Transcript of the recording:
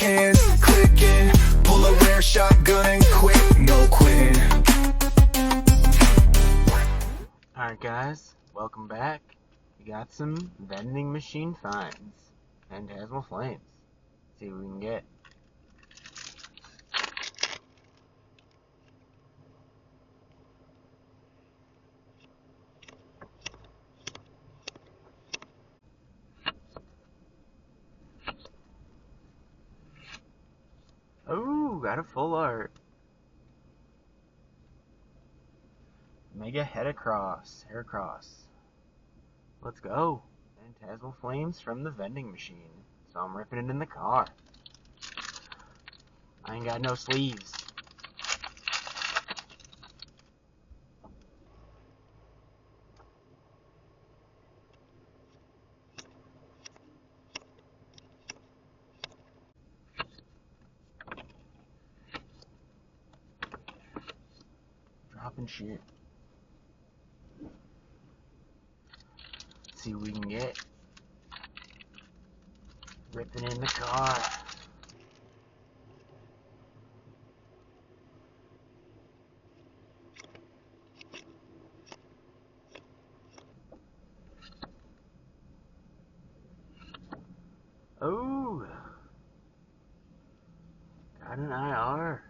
cans, clicking. Pull a rare shotgun and quit, no quitting. Alright guys, welcome back. We got some vending machine finds. Phantasmal flames. See what we can get. Ooh, got a full art. Mega head across, hair cross. Let's go. Phantasmal flames from the vending machine. So I'm ripping it in the car. I ain't got no sleeves. Dropping shit. See what we can get. Ripping in the car. Oh, got an IR.